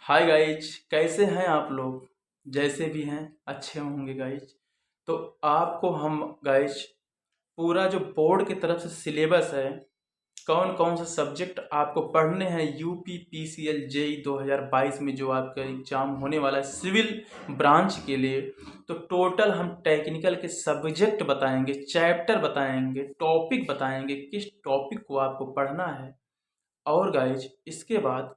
Hi guys, कैसे हैं आप लोग। जैसे भी हैं अच्छे होंगे गाइज। तो आपको हम गाइज पूरा जो बोर्ड की तरफ से सिलेबस है, कौन कौन से सब्जेक्ट आपको पढ़ने हैं यूपी पीसीएल जेई 2022 में जो आपका एग्जाम होने वाला है सिविल ब्रांच के लिए। तो टोटल हम टेक्निकल के सब्जेक्ट बताएंगे, चैप्टर बताएंगे, टॉपिक बताएंगे, किस टॉपिक को आपको पढ़ना है। और गाइज इसके बाद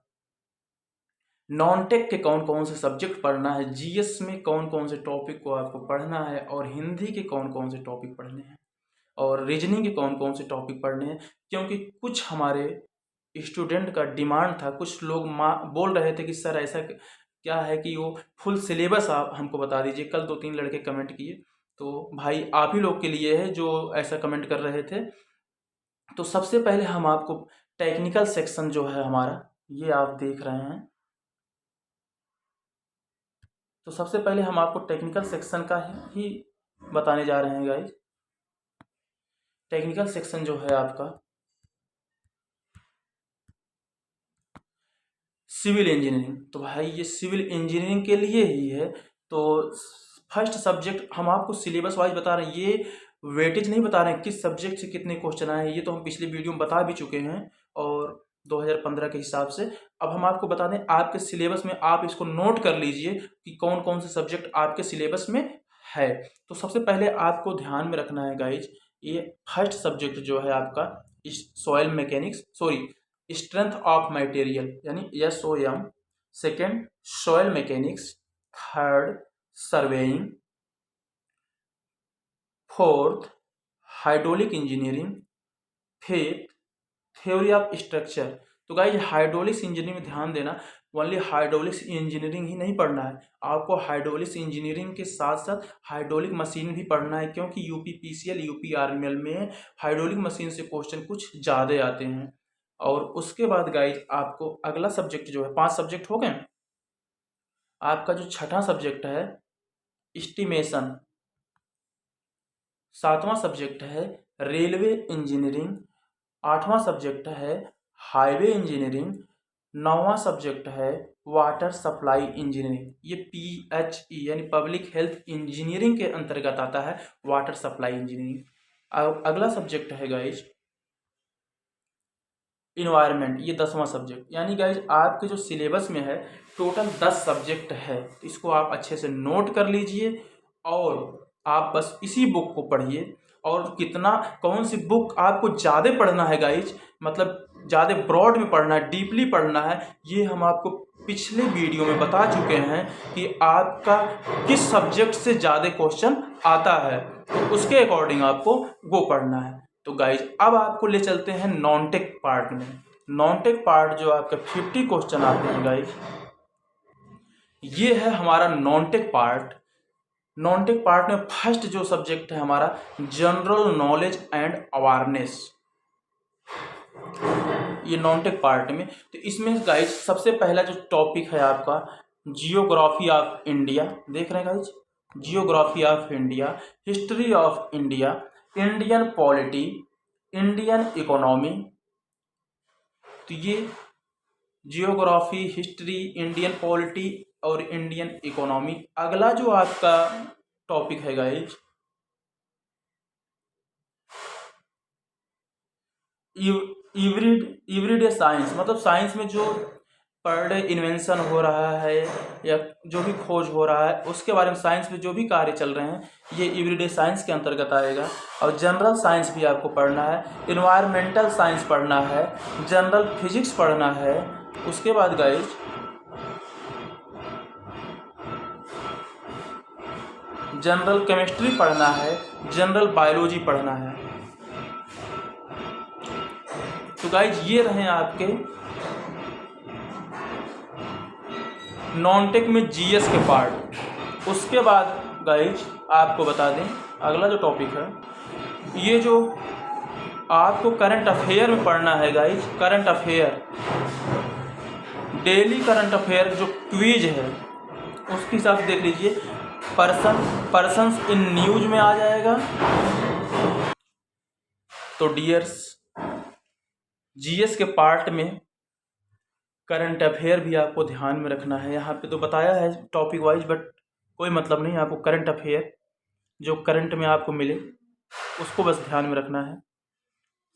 नॉन टेक के कौन कौन से सब्जेक्ट पढ़ना है, जीएस में कौन कौन से टॉपिक को आपको पढ़ना है, और हिंदी के कौन कौन से टॉपिक पढ़ने हैं, और रीजनिंग के कौन कौन से टॉपिक पढ़ने हैं। क्योंकि कुछ हमारे स्टूडेंट का डिमांड था, कुछ लोग बोल रहे थे कि सर ऐसा क्या है कि वो फुल सिलेबस आप हमको बता दीजिए। कल 2-3 लड़के कमेंट किए, तो भाई आप ही लोग के लिए है जो ऐसा कमेंट कर रहे थे। तो सबसे पहले हम आपको टेक्निकल सेक्शन जो है हमारा, ये आप देख रहे हैं। तो सबसे पहले हम आपको टेक्निकल सेक्शन का ही बताने जा रहे हैं गाइज। टेक्निकल सेक्शन जो है आपका सिविल इंजीनियरिंग, तो भाई ये सिविल इंजीनियरिंग के लिए ही है। तो फर्स्ट सब्जेक्ट हम आपको सिलेबस वाइज बता रहे हैं, ये वेटेज नहीं बता रहे हैं किस सब्जेक्ट से कितने क्वेश्चन आए हैं, ये तो हम पिछले वीडियो में बता भी चुके हैं और 2015 के हिसाब से। अब हम आपको बता दें आपके सिलेबस में, आप इसको नोट कर लीजिए कि कौन कौन से सब्जेक्ट आपके सिलेबस में है। तो सबसे पहले आपको ध्यान में रखना है गाइज, ये फर्स्ट सब्जेक्ट जो है आपका soil mechanics, sorry strength of material यानी SOM। Second soil mechanics. Third surveying. Fourth hydraulic engineering. Fifth theory of structure. तो गाइज हाइड्रोलिक्स इंजीनियरिंग में ध्यान देना, ओनली हाइड्रोलिक्स इंजीनियरिंग ही नहीं पढ़ना है, आपको हाइड्रोलिक्स इंजीनियरिंग के साथ साथ हाइड्रोलिक मशीन भी पढ़ना है। क्योंकि यूपी पीसीएल यूपी आरएमएल में हाइड्रोलिक मशीन से क्वेश्चन कुछ ज़्यादा आते हैं। और उसके बाद गाइज आपको अगला सब्जेक्ट जो है, 5 सब्जेक्ट हो गए। आपका जो छठा सब्जेक्ट है एस्टिमेशन। सातवां सब्जेक्ट है रेलवे इंजीनियरिंग। आठवां सब्जेक्ट है हाईवे इंजीनियरिंग। नौवां सब्जेक्ट है वाटर सप्लाई इंजीनियरिंग। ये PHE यानी पब्लिक हेल्थ इंजीनियरिंग के अंतर्गत आता है, वाटर सप्लाई इंजीनियरिंग। अगला सब्जेक्ट है गाइज इन्वायरमेंट, ये 10वां सब्जेक्ट। यानी गाइज आपके जो सिलेबस में है टोटल 10 सब्जेक्ट है, तो इसको आप अच्छे से नोट कर लीजिए और आप बस इसी बुक को पढ़िए। और कितना कौन सी बुक आपको ज़्यादा पढ़ना है गाइज, मतलब ज़्यादा ब्रॉड में पढ़ना है, डीपली पढ़ना है, ये हम आपको पिछले वीडियो में बता चुके हैं कि आपका किस सब्जेक्ट से ज़्यादा क्वेश्चन आता है, तो उसके अकॉर्डिंग आपको वो पढ़ना है। तो गाइज अब आपको ले चलते हैं नॉन टेक पार्ट में। नॉन टेक पार्ट जो आपके 50 क्वेश्चन आते हैं गाइज, ये है हमारा non tech part. Non tech part में फर्स्ट जो सब्जेक्ट है हमारा जनरल नॉलेज एंड अवेयरनेस, ये नॉन टेक पार्ट में। तो इसमें गाइज सबसे पहला जो टॉपिक है आपका जियोग्राफी ऑफ इंडिया। देख रहे हैं guys, geography of India, history of India, Indian polity, Indian economy. तो ये जियोग्राफी, हिस्ट्री, इंडियन पॉलिटी और इंडियन इकोनॉमी। अगला जो आपका टॉपिक है गाइज एवरीडे साइंस, मतलब साइंस में जो पर डे इन्वेंशन हो रहा है या जो भी खोज हो रहा है उसके बारे में, साइंस में जो भी कार्य चल रहे हैं ये एवरीडे साइंस के अंतर्गत आएगा। और जनरल साइंस भी आपको पढ़ना है, इन्वायरमेंटल साइंस पढ़ना है, जनरल फिजिक्स पढ़ना है। उसके बाद गाइज जनरल केमिस्ट्री पढ़ना है, जनरल बायोलॉजी पढ़ना है। तो गाइज ये रहे आपके नॉन टेक में जीएस के पार्ट। उसके बाद गाइज आपको बता दें अगला जो टॉपिक है, ये जो आपको करंट अफेयर में पढ़ना है guys, current affair, daily current affair जो क्विज है उसके हिसाब से देख लीजिए। पर्सन्स इन न्यूज में आ जाएगा। तो डियर्स जीएस के पार्ट में करंट अफेयर भी आपको ध्यान में रखना है। यहाँ पे तो बताया है टॉपिक वाइज, बट कोई मतलब नहीं, आपको करंट अफेयर जो करंट में आपको मिले उसको बस ध्यान में रखना है।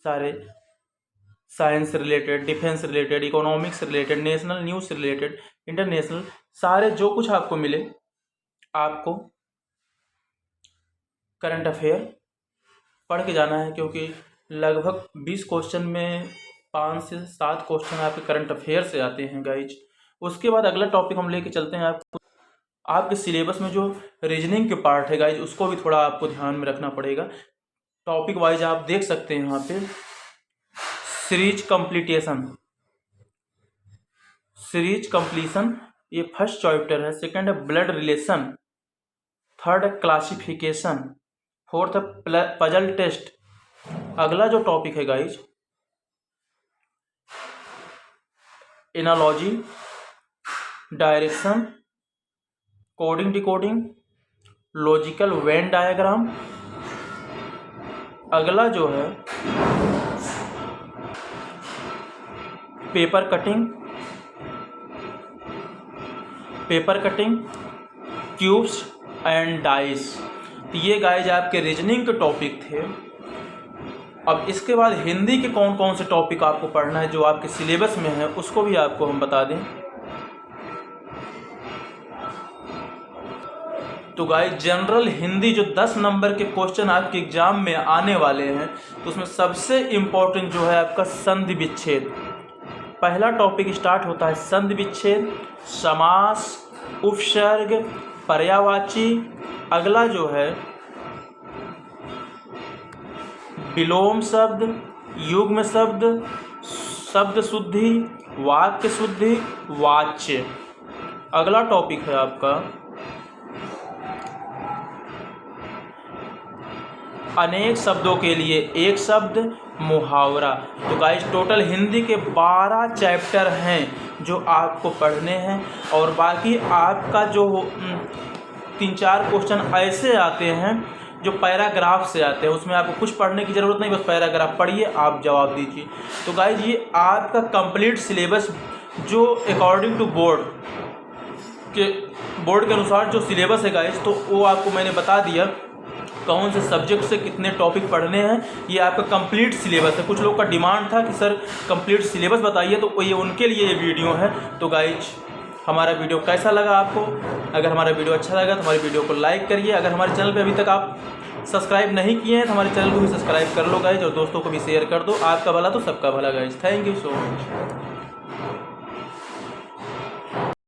सारे science related, defence related, economics related, national news से रिलेटेड, इंटरनेशनल, सारे जो कुछ आपको मिले आपको करंट अफेयर पढ़ के जाना है, क्योंकि लगभग 20 क्वेश्चन में 5 से 7 क्वेश्चन आपके करंट अफेयर से आते हैं गाइज। उसके बाद अगला टॉपिक हम लेके चलते हैं आपके सिलेबस में जो रीजनिंग के पार्ट है गाइज, उसको भी थोड़ा आपको ध्यान में रखना पड़ेगा। टॉपिक वाइज आप देख सकते हैं यहाँ पे सीरीज कंप्लीशन, ये फर्स्ट चैप्टर है। सेकंड है ब्लड रिलेशन, थर्ड है क्लासिफिकेशन, फोर्थ है पजल टेस्ट। अगला जो टॉपिक है guys analogy, direction, coding decoding, logical Venn diagram. अगला जो है paper cutting, cubes and dice. तो ये गाइज आपके रीजनिंग के टॉपिक थे। अब इसके बाद हिंदी के कौन कौन से टॉपिक आपको पढ़ना है जो आपके सिलेबस में है, उसको भी आपको हम बता दें। तो गाइज जनरल हिंदी जो 10 नंबर के क्वेश्चन आपके एग्जाम में आने वाले हैं, तो उसमें सबसे इम्पोर्टेंट जो है आपका संधि विच्छेद। पहला टॉपिक स्टार्ट होता है संधि विच्छेद, समास, उपसर्ग, पर्यायवाची। अगला जो है विलोम शब्द, युग्म शब्द, शब्द शुद्धि, वाक्य शुद्धि, वाच्य। अगला टॉपिक है आपका अनेक शब्दों के लिए एक शब्द, मुहावरा। तो गाइस टोटल हिंदी के 12 चैप्टर हैं जो आपको पढ़ने हैं, और बाकी आपका जो 3-4 क्वेश्चन ऐसे आते हैं जो पैराग्राफ से आते हैं, उसमें आपको कुछ पढ़ने की ज़रूरत नहीं, बस पैराग्राफ पढ़िए, आप जवाब दीजिए। तो गाइस ये आपका कंप्लीट सिलेबस जो अकॉर्डिंग टू बोर्ड के अनुसार जो सिलेबस है गाइस, तो वो आपको मैंने बता दिया कौन से सब्जेक्ट से कितने टॉपिक पढ़ने हैं। ये आपका कंप्लीट सिलेबस है। कुछ लोग का डिमांड था कि सर कंप्लीट सिलेबस बताइए, तो ये उनके लिए ये वीडियो है। तो गाइज हमारा वीडियो कैसा लगा आपको? अगर हमारा वीडियो अच्छा लगा तो हमारी वीडियो को लाइक करिए। अगर हमारे चैनल पे अभी तक आप सब्सक्राइब नहीं किए हैं तो हमारे चैनल को भी सब्सक्राइब कर लो गाइज, और दोस्तों को भी शेयर कर दो। आपका भला तो सबका भला guys. Thank you so much.